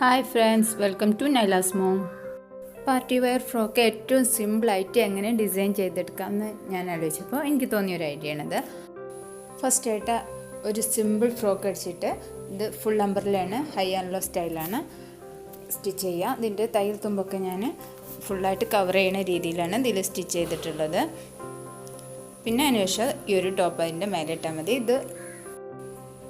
Hi friends, welcome to Naila's mom. Party wear frock ഏറ്റവും സിമ്പിളായിട്ട് എങ്ങനെ ഡിസൈൻ ചെയ്തെടുക്കാമെന്ന് ഞാൻ ആലോചിച്ചപ്പോൾ എനിക്ക് തോന്നിയൊരു ഐഡിയ ആണിത്. ഫസ്റ്റായിട്ട് ഒരു സിമ്പിൾ ഫ്രോക്ക് അടിച്ചിട്ട് ഇത് ഫുൾ അമ്പറിലാണ്, ഹൈ ആൻഡ് ലോ സ്റ്റൈലാണ് സ്റ്റിച്ച് ചെയ്യുക. ഇതിൻ്റെ തയ്യൽ തുമ്പൊക്കെ ഞാൻ ഫുള്ളായിട്ട് കവർ ചെയ്യുന്ന രീതിയിലാണ് ഇതിൽ സ്റ്റിച്ച് ചെയ്തിട്ടുള്ളത്. പിന്നെ അതിന് ശേഷം ഈ ഒരു ടോപ്പ് അതിൻ്റെ മേലെ ഇട്ടാൽ മതി.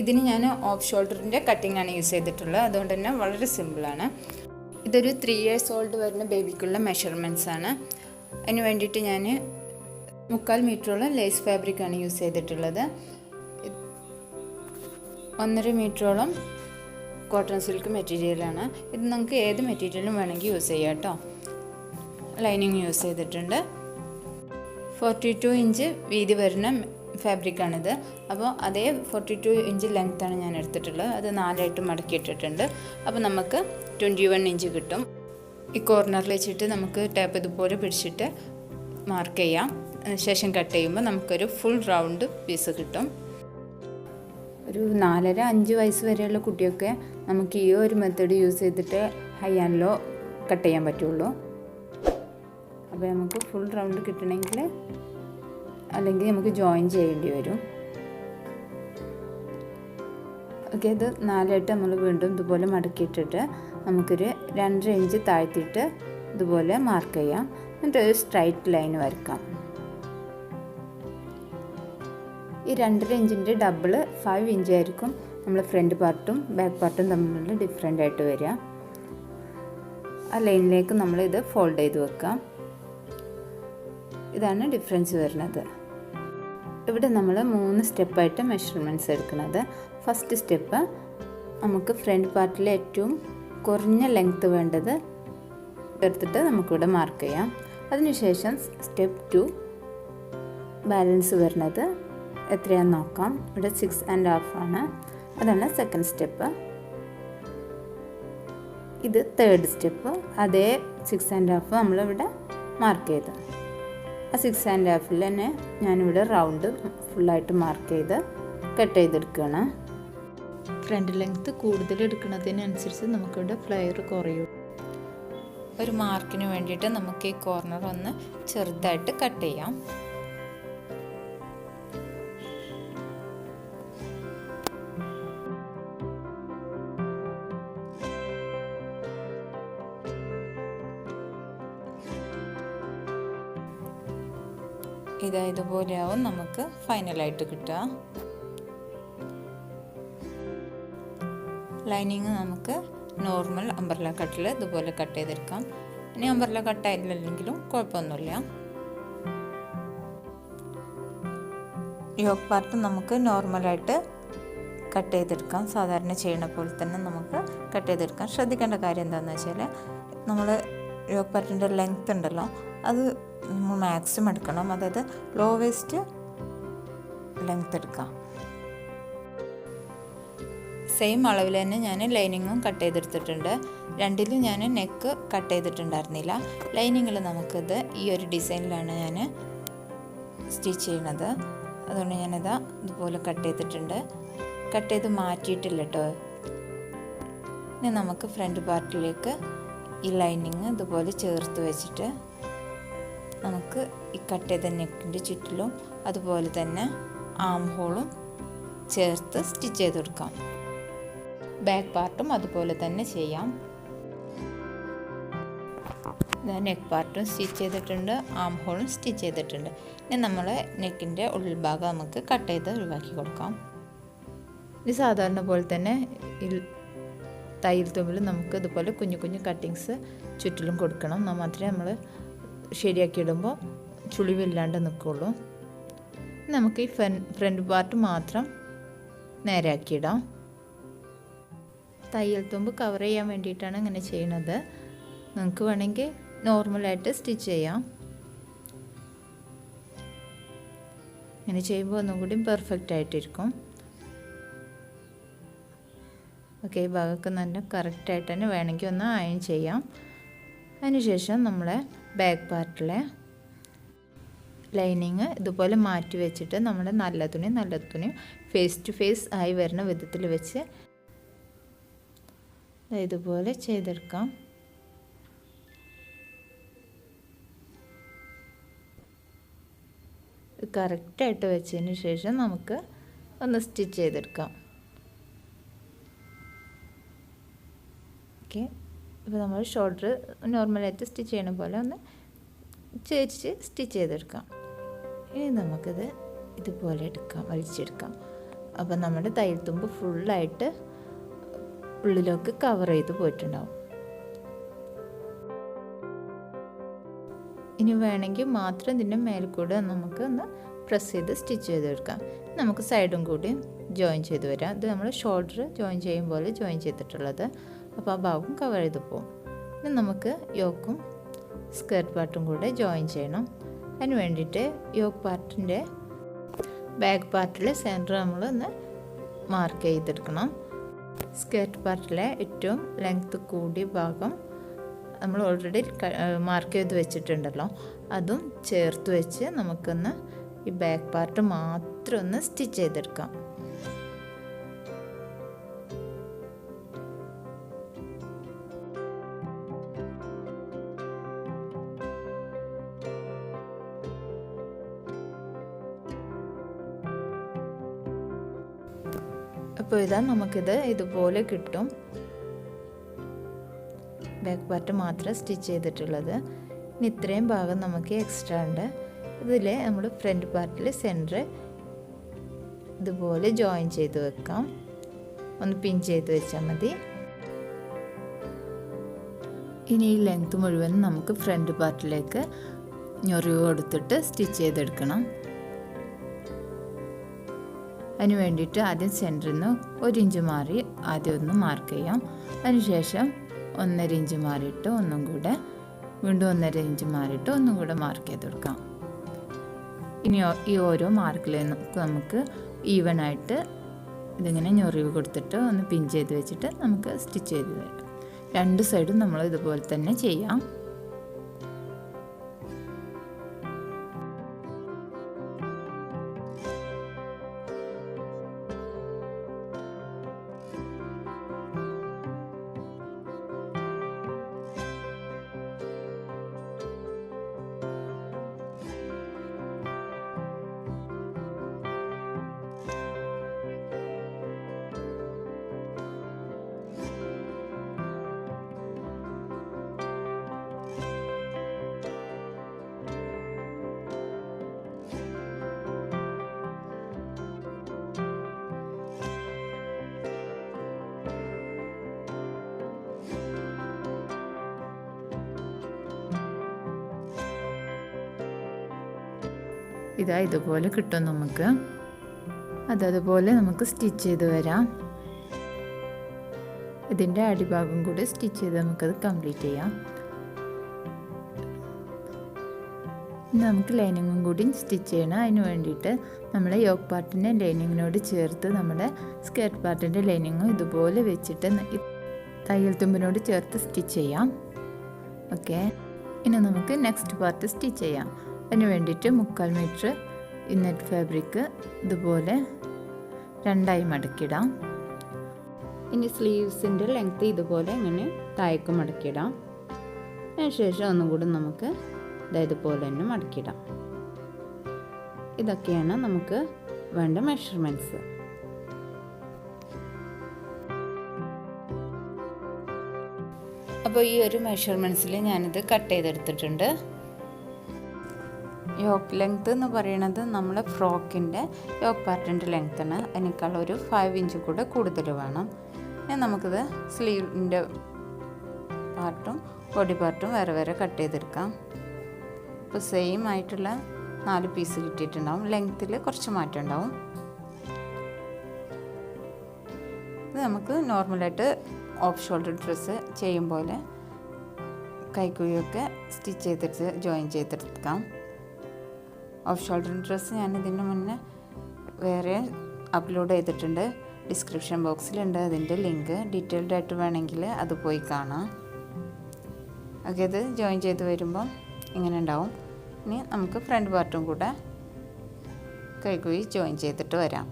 ഇതിന് ഞാൻ ഓഫ് ഷോൾഡറിൻ്റെ കട്ടിംഗ് ആണ് യൂസ് ചെയ്തിട്ടുള്ളത്, അതുകൊണ്ട് തന്നെ വളരെ സിമ്പിളാണ്. ഇതൊരു 3 years ഓൾഡ് വരുന്ന ബേബിക്കുള്ള മെഷർമെൻറ്റ്സ് ആണ്. അതിന് വേണ്ടിയിട്ട് ഞാൻ 3/4 മീറ്ററോളം ലേസ് ഫാബ്രിക്കാണ് യൂസ് ചെയ്തിട്ടുള്ളത്. 1.5 മീറ്ററോളം കോട്ടൺ സിൽക്ക് മെറ്റീരിയലാണ്. ഇത് നമുക്ക് ഏത് മെറ്റീരിയലും വേണമെങ്കിൽ യൂസ് ചെയ്യാം കേട്ടോ. ലൈനിങ് യൂസ് ചെയ്തിട്ടുണ്ട്. 42 ഇഞ്ച് വീതി വരുന്ന ഫാബ്രിക്കാണിത്. അപ്പോൾ അതേ 42 ഇഞ്ച് ലെങ്ത്താണ് ഞാൻ എടുത്തിട്ടുള്ളത്. അത് 4ആയിട്ട് മടക്കിയിട്ടിട്ടുണ്ട്. അപ്പോൾ നമുക്ക് 21 ഇഞ്ച് കിട്ടും. ഈ കോർണറിൽ വെച്ചിട്ട് നമുക്ക് ടാപ്പ് ഇതുപോലെ പിടിച്ചിട്ട് മാർക്ക് ചെയ്യാം. ശേഷം കട്ട് ചെയ്യുമ്പോൾ നമുക്കൊരു ഫുൾ റൗണ്ട് പീസ് കിട്ടും. ഒരു 4.5 വയസ്സ് വരെയുള്ള കുട്ടിയൊക്കെ നമുക്ക് ഈ ഒരു മെത്തേഡ് യൂസ് ചെയ്തിട്ട് ഹൈ ആൻഡ് ലോ കട്ട് ചെയ്യാൻ പറ്റുള്ളൂ. അപ്പോൾ നമുക്ക് ഫുൾ റൗണ്ട് കിട്ടണമെങ്കിൽ അല്ലെങ്കിൽ നമുക്ക് ജോയിൻ ചെയ്യേണ്ടി വരും. ഓക്കെ, ഇത് 4ആയിട്ട് നമ്മൾ വീണ്ടും ഇതുപോലെ മടക്കിയിട്ടിട്ട് നമുക്കൊരു 2.5 ഇഞ്ച് താഴ്ത്തിയിട്ട് ഇതുപോലെ മാർക്ക് ചെയ്യാം. എന്നിട്ട് ഒരു സ്ട്രൈറ്റ് ലൈൻ വരക്കാം. ഈ 2.5 ഇഞ്ചിൻ്റെ ഡബിൾ 5 ഇഞ്ച് ആയിരിക്കും നമ്മൾ ഫ്രണ്ട് പാർട്ടും ബാക്ക് പാർട്ടും തമ്മിലുള്ള ഡിഫറെൻ്റ് ആയിട്ട് വരിക. ആ ലൈനിലേക്ക് നമ്മളിത് ഫോൾഡ് ചെയ്ത് വെക്കാം. ഇതാണ് ഡിഫറൻസ് വരുന്നത്. ഇവിടെ നമ്മൾ 3 സ്റ്റെപ്പായിട്ട് മെഷർമെൻറ്റ്സ് എടുക്കുന്നത്. ഫസ്റ്റ് സ്റ്റെപ്പ് നമുക്ക് ഫ്രണ്ട് പാർട്ടിലെ ഏറ്റവും കുറഞ്ഞ ലെങ്ത്ത് വേണ്ടത് എടുത്തിട്ട് നമുക്കിവിടെ മാർക്ക് ചെയ്യാം. അതിനുശേഷം സ്റ്റെപ്പ് 2 ബാലൻസ് വരുന്നത് എത്രയാണെന്ന് നോക്കാം. ഇവിടെ 6.5 ആണ്. അതാണ് സെക്കൻഡ് സ്റ്റെപ്പ്. ഇത് തേർഡ് സ്റ്റെപ്പ്. അതേ 6.5 നമ്മളിവിടെ മാർക്ക് ചെയ്ത് ആ 6.5 തന്നെ ഞാനിവിടെ റൗണ്ട് ഫുള്ളായിട്ട് മാർക്ക് ചെയ്ത് കട്ട് ചെയ്തെടുക്കുകയാണ്. ഫ്രണ്ട് ലെങ്ത്ത് കൂടുതൽ എടുക്കുന്നതിനനുസരിച്ച് നമുക്കിവിടെ ഫ്ലെയർ കുറയും. ഒരു മാർക്കിന് വേണ്ടിയിട്ട് നമുക്ക് ഈ കോർണർ ഒന്ന് ചെറുതായിട്ട് കട്ട് ചെയ്യാം. ഇതുപോലെയാവും നമുക്ക് ഫൈനലായിട്ട് കിട്ടുക. ലൈനിങ് നമുക്ക് നോർമൽ അംബ്രല്ല കട്ടിൽ ഇതുപോലെ കട്ട് ചെയ്തെടുക്കാം. ഇനി അംബ്രല്ല കട്ടായില്ലെങ്കിലും കുഴപ്പമൊന്നുമില്ല. യോക്ക് പാർട്ട് നമുക്ക് നോർമലായിട്ട് കട്ട് ചെയ്തെടുക്കാം. സാധാരണ ചെയ്യണ പോലെ തന്നെ നമുക്ക് കട്ട് ചെയ്തെടുക്കാം. ശ്രദ്ധിക്കേണ്ട കാര്യം എന്താണെന്ന് വെച്ചാൽ നമ്മൾ യോക്ക് പാർട്ടിൻ്റെ ലെങ്ത് ഉണ്ടല്ലോ, അത് നമ്മൾ മാക്സിമം എടുക്കണം. അതായത് ലോ വേസ്റ്റ് ലെങ്ത് എടുക്കാം. സെയിം അളവിൽ തന്നെ ഞാൻ ലൈനിങ്ങും കട്ട് ചെയ്തെടുത്തിട്ടുണ്ട്. രണ്ടിലും ഞാൻ നെക്ക് കട്ട് ചെയ്തിട്ടുണ്ടായിരുന്നില്ല. ലൈനിങ്ങിൽ നമുക്കിത് ഈ ഒരു ഡിസൈനിലാണ് ഞാൻ സ്റ്റിച്ച് ചെയ്യുന്നത്. അതുകൊണ്ട് ഞാനിതാ ഇതുപോലെ കട്ട് ചെയ്തിട്ടുണ്ട്. കട്ട് ചെയ്ത് മാറ്റിയിട്ടില്ല കേട്ടോ. ഇനി നമുക്ക് ഫ്രണ്ട് പാർട്ടിലേക്ക് ഈ ലൈനിങ് ഇതുപോലെ ചേർത്ത് വെച്ചിട്ട് നമുക്ക് ഈ കട്ട് ചെയ്ത നെക്കിൻ്റെ ചുറ്റിലും അതുപോലെ തന്നെ ആം ഹോളും ചേർത്ത് സ്റ്റിച്ച് ചെയ്ത് കൊടുക്കാം. ബാക്ക് പാർട്ടും അതുപോലെ തന്നെ ചെയ്യാം. നെക്ക് പാർട്ടും സ്റ്റിച്ച് ചെയ്തിട്ടുണ്ട്, ആം ഹോളും സ്റ്റിച്ച് ചെയ്തിട്ടുണ്ട്. ഇനി നമ്മൾ നെക്കിൻ്റെ ഉൾഭാഗം നമുക്ക് കട്ട് ചെയ്ത് ഒഴിവാക്കി കൊടുക്കാം. ഇത് സാധാരണ പോലെ തന്നെ തയ്യൽ തുമ്പിൽ നമുക്ക് ഇതുപോലെ കുഞ്ഞു കുഞ്ഞു കട്ടിങ്സ് ചുറ്റിലും കൊടുക്കണം. എന്നാൽ മാത്രമേ നമ്മൾ ശരിയാക്കി ഇടുമ്പോൾ ചുളിവില്ലാണ്ട് നിൽക്കുള്ളൂ. നമുക്ക് ഈ ഫ്രണ്ട് പാർട്ട് മാത്രം നേരെയാക്കിയിടാം. തയ്യൽ തുമ്പ് കവർ ചെയ്യാൻ വേണ്ടിയിട്ടാണ് ഇങ്ങനെ ചെയ്യുന്നത്. നിങ്ങൾക്ക് വേണമെങ്കിൽ നോർമലായിട്ട് സ്റ്റിച്ച് ചെയ്യാം. ഇങ്ങനെ ചെയ്യുമ്പോൾ ഒന്നും കൂടി പെർഫെക്റ്റ് ആയിട്ടിരിക്കും. ഓക്കെ, ഈ ഭാഗമൊക്കെ നല്ല കറക്റ്റായിട്ട് തന്നെ വേണമെങ്കിൽ ഒന്ന് അയൺ ചെയ്യാം. അതിനുശേഷം നമ്മളെ ബാക്ക് പാർട്ടിലെ ലൈനിങ് ഇതുപോലെ മാറ്റി വെച്ചിട്ട് നമ്മുടെ നല്ല തുണി ഫേസ് ടു ഫേസ് ആയി വരുന്ന വിധത്തിൽ വെച്ച് ഇതുപോലെ ചെയ്തെടുക്കാം. കറക്റ്റായിട്ട് വെച്ചതിന് ശേഷം നമുക്ക് ഒന്ന് സ്റ്റിച്ച് ചെയ്തെടുക്കാം. ഓക്കെ, ഇപ്പോൾ നമ്മൾ ഷോൾഡർ നോർമലായിട്ട് സ്റ്റിച്ച് ചെയ്യണ പോലെ ഒന്ന് ചേരിച്ച് സ്റ്റിച്ച് ചെയ്തെടുക്കാം. ഇനി നമുക്കിത് ഇതുപോലെ എടുക്കാം, വലിച്ചെടുക്കാം. അപ്പോൾ നമ്മുടെ തയ്യൽ തുമ്പ് ഫുള്ളായിട്ട് ഉള്ളിലേക്ക് കവർ ചെയ്ത് പോയിട്ടുണ്ടാവും. ഇനി വേണമെങ്കിൽ മാത്രം ഇതിൻ്റെ മേൽ കൂടെ നമുക്ക് ഒന്ന് പ്രസ് ചെയ്ത് സ്റ്റിച്ച് ചെയ്തെടുക്കാം. നമുക്ക് സൈഡും കൂടി ജോയിൻ ചെയ്ത് വരാം. ഇത് നമ്മൾ ഷോൾഡർ ജോയിൻ ചെയ്യും പോലെ ജോയിൻ ചെയ്തിട്ടുള്ളത്. അപ്പോൾ ആ ഭാഗം കവർ ചെയ്ത് പോകും. ഇനി നമുക്ക് യോക്കും സ്കേർട്ട് പാർട്ടും കൂടെ ജോയിൻ ചെയ്യണം. അതിന് വേണ്ടിയിട്ട് യോക്ക് പാർട്ടിൻ്റെ ബാക്ക് പാർട്ടിൽ സെൻറ്റർ നമ്മളൊന്ന് മാർക്ക് ചെയ്തെടുക്കണം. സ്കേർട്ട് പാർട്ടിലെ ഏറ്റവും ലെങ്ത്ത് കൂടിയ ഭാഗം നമ്മൾ ഓൾറെഡി മാർക്ക് ചെയ്ത് വെച്ചിട്ടുണ്ടല്ലോ, അതും ചേർത്ത് വെച്ച് നമുക്കൊന്ന് ഈ ബാക്ക് പാർട്ട് മാത്രം ഒന്ന് സ്റ്റിച്ച് ചെയ്തെടുക്കാം. അപ്പോൾ ഇതാ നമുക്കിത് ഇതുപോലെ കിട്ടും. ബാക്ക് പാർട്ട് മാത്രം സ്റ്റിച്ച് ചെയ്തിട്ടുള്ളത്. ഇനി ഇത്രയും ഭാഗം നമുക്ക് എക്സ്ട്രാ ഉണ്ട്. ഇതിൽ നമ്മൾ ഫ്രണ്ട് പാർട്ടിൽ സെൻറ്റർ ഇതുപോലെ ജോയിൻ ചെയ്ത് വെക്കാം. ഒന്ന് പിൻ ചെയ്ത് വെച്ചാൽ മതി. ഇനി ഈ ലെങ്ത് മുഴുവൻ നമുക്ക് ഫ്രണ്ട് പാർട്ടിലേക്ക് ഞൊറിവ് കൊടുത്തിട്ട് സ്റ്റിച്ച് ചെയ്തെടുക്കണം. അതിന് വേണ്ടിയിട്ട് ആദ്യം സെൻറ്ററിൽ നിന്ന് 1 ഇഞ്ച് മാറി ആദ്യം ഒന്ന് മാർക്ക് ചെയ്യാം. അതിനുശേഷം 1.5 ഇഞ്ച് മാറിയിട്ട് ഒന്നും കൂടെ വീണ്ടും 1.5 ഇഞ്ച് മാറിയിട്ട് ഒന്നും കൂടെ മാർക്ക് ചെയ്ത് കൊടുക്കാം. ഇനി ഈ ഓരോ മാർക്കിൽ നമുക്ക് ഈവനായിട്ട് ഇതിങ്ങനെ ഞൊറിവ് കൊടുത്തിട്ട് ഒന്ന് പിൻ ചെയ്ത് വെച്ചിട്ട് നമുക്ക് സ്റ്റിച്ച് ചെയ്ത് തരാം. 2 സൈഡും നമ്മൾ ഇതുപോലെ തന്നെ ചെയ്യാം. ഇതാ ഇതുപോലെ കിട്ടും നമുക്ക്. അതുപോലെ നമുക്ക് സ്റ്റിച്ച് ചെയ്ത് വരാം. ഇതിൻ്റെ അടിഭാഗം കൂടി സ്റ്റിച്ച് ചെയ്ത് നമുക്കത് കംപ്ലീറ്റ് ചെയ്യാം. ഇനി നമുക്ക് ലൈനിങ്ങും കൂടി സ്റ്റിച്ച് ചെയ്യണം. അതിന് വേണ്ടിയിട്ട് നമ്മുടെ യോക്ക് പാർട്ടിൻ്റെ ലൈനിങ്ങിനോട് ചേർത്ത് നമ്മുടെ സ്കേർട്ട് പാർട്ടിൻ്റെ ലൈനിങ്ങും ഇതുപോലെ വെച്ചിട്ട് തയ്യൽ തുമ്പിനോട് ചേർത്ത് സ്റ്റിച്ച് ചെയ്യാം. ഓക്കെ, ഇനി നമുക്ക് നെക്സ്റ്റ് പാർട്ട് സ്റ്റിച്ച് ചെയ്യാം. അതിന് വേണ്ടിയിട്ട് 3/4 മീറ്റർ നെറ്റ് ഫാബ്രിക് ഇതുപോലെ 2ആയി മടക്കിയിടാം. ഇനി സ്ലീവ്സിൻ്റെ ലെങ്ത്ത് ഇതുപോലെ ഇങ്ങനെ താഴേക്ക് മടക്കിയിടാം. അതിനുശേഷം ഒന്നും കൂടി നമുക്ക് ഇതുപോലെ തന്നെ മടക്കിയിടാം. ഇതൊക്കെയാണ് നമുക്ക് വേണ്ട മെഷർമെൻറ്റ്സ്. അപ്പോൾ ഈ ഒരു മെഷർമെൻറ്റ്സിൽ ഞാനിത് കട്ട് ചെയ്തെടുത്തിട്ടുണ്ട്. യോക്ക് ലെങ്ത്ത് എന്ന് പറയുന്നത് നമ്മളെ ഫ്രോക്കിൻ്റെ യോക്ക് പാർട്ടിൻ്റെ ലെങ്ത്താണ്. അതിനേക്കാൾ ഒരു 5 ഇഞ്ച് കൂടെ കൂടുതൽ വേണം. ഇനി നമുക്കിത് സ്ലീവിൻ്റെ പാർട്ടും ബോഡി പാർട്ടും വേറെ വേറെ കട്ട് ചെയ്തെടുക്കാം. ഇപ്പോൾ സെയിം ആയിട്ടുള്ള 4 പീസ് കിട്ടിയിട്ടുണ്ടാവും. ലെങ്ത്തിൽ കുറച്ച് മാറ്റം ഉണ്ടാവും. ഇത് നമുക്ക് നോർമലായിട്ട് ഓഫ് ഷോൾഡർ ഡ്രസ്സ് ചെയ്യും പോലെ കൈക്കുഴിയൊക്കെ സ്റ്റിച്ച് ചെയ്തിട്ട് ജോയിൻ ചെയ്തെടുക്കാം. ഓഫ് ഷോൾഡർ ഡ്രസ്സ് ഞാൻ ഇതിന് മുന്നേ വേറെ അപ്ലോഡ് ചെയ്തിട്ടുണ്ട്. ഡിസ്ക്രിപ്ഷൻ ബോക്സിലുണ്ട് അതിൻ്റെ ലിങ്ക്. ഡീറ്റെയിൽഡ് ആയിട്ട് വേണമെങ്കിൽ അത് പോയി കാണാം. ഓക്കെ, ഇത് ജോയിൻ ചെയ്ത് വരുമ്പോൾ ഇങ്ങനെ ഉണ്ടാവും. ഇനി നമുക്ക് ഫ്രണ്ട് പാർട്ടും കൂടെ കൈക്കുഴി ജോയിൻ ചെയ്തിട്ട് വരാം.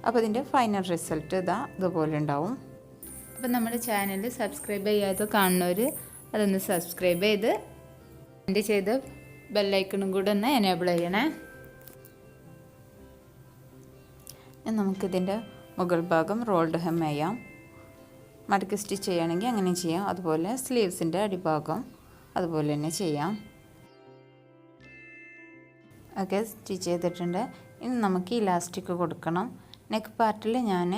അപ്പോൾ ഇതിൻ്റെ ഫൈനൽ റിസൾട്ട് ഇതുപോലെ ഉണ്ടാവും. അപ്പോൾ നമ്മുടെ ചാനൽ സബ്സ്ക്രൈബ് ചെയ്യാതെ കാണുന്നവർ അതൊന്ന് സബ്സ്ക്രൈബ് ചെയ്ത് എൻ്റെ ചെയ്ത് ബെല്ലൈക്കണും കൂടെ ഒന്ന് എനേബിൾ ചെയ്യണേ. നമുക്കിതിൻ്റെ മുകൾ ഭാഗം റോൾഡ് ഹെം ചെയ്യാം. മടക്കി സ്റ്റിച്ച് ചെയ്യുകയാണെങ്കിൽ അങ്ങനെ ചെയ്യാം. അതുപോലെ സ്ലീവ്സിൻ്റെ അടിഭാഗം അതുപോലെ തന്നെ ചെയ്യാം. ഓക്കെ, സ്റ്റിച്ച് ചെയ്തിട്ടുണ്ട്. ഇനി നമുക്ക് ഇലാസ്റ്റിക് കൊടുക്കണം. നെക്ക് പാർട്ടിൽ ഞാൻ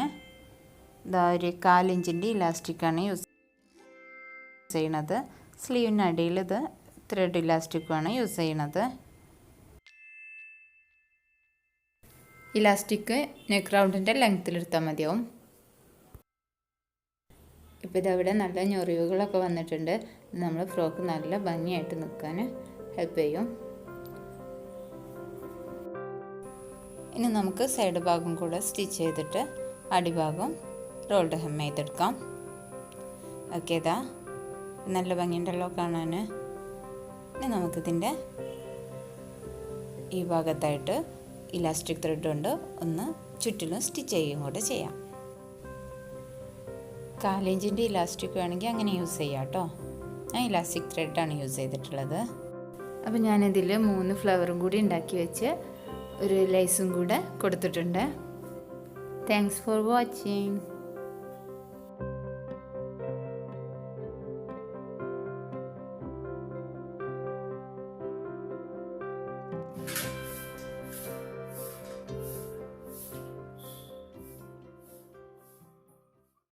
ഒരു 1/4 ഇഞ്ചിൻ്റെ ഇലാസ്റ്റിക്കാണ് യൂസ് ചെയ്യണത്. സ്ലീവിനടിയിൽ ത്രെഡ് ഇലാസ്റ്റിക്കുമാണ് യൂസ് ചെയ്യണത്. ഇലാസ്റ്റിക് നെക്ക് റൗണ്ടിൻ്റെ ലെങ്ത്തിലെടുത്താൽ മതിയാവും. ഇപ്പോൾ ഇതവിടെ നല്ല ഞൊറിവുകളൊക്കെ വന്നിട്ടുണ്ട്. നമ്മൾ ഫ്രോക്ക് നല്ല ഭംഗിയായിട്ട് നിൽക്കാൻ ഹെൽപ്പ് ചെയ്യും. ഇനി നമുക്ക് സൈഡ് ഭാഗം കൂടെ സ്റ്റിച്ച് ചെയ്തിട്ട് അടിഭാഗം റോൾഡ് ഹെം ചെയ്തെടുക്കാം. ഓക്കെ, നല്ല ഭംഗിയുണ്ടല്ലോ കാണാൻ. ഇനി നമുക്കിതിൻ്റെ ഈ ഭാഗത്തായിട്ട് ഇലാസ്റ്റിക് ത്രെഡ് കൊണ്ട് ഒന്ന് ചുറ്റിലും സ്റ്റിച്ച് ചെയ്യുകയും കൂടെ ചെയ്യാം. 1/4 ഇഞ്ചിൻ്റെ ഇലാസ്റ്റിക് വേണമെങ്കിൽ അങ്ങനെ യൂസ് ചെയ്യാം കേട്ടോ. ഞാൻ ഇലാസ്റ്റിക് ത്രെഡാണ് യൂസ് ചെയ്തിട്ടുള്ളത്. അപ്പോൾ ഞാനിതിൽ 3 ഫ്ലവറും കൂടി ഉണ്ടാക്കി വെച്ച് ഒരു ലേസും കൂടെ കൊടുത്തിട്ടുണ്ട്. Thanks for watching.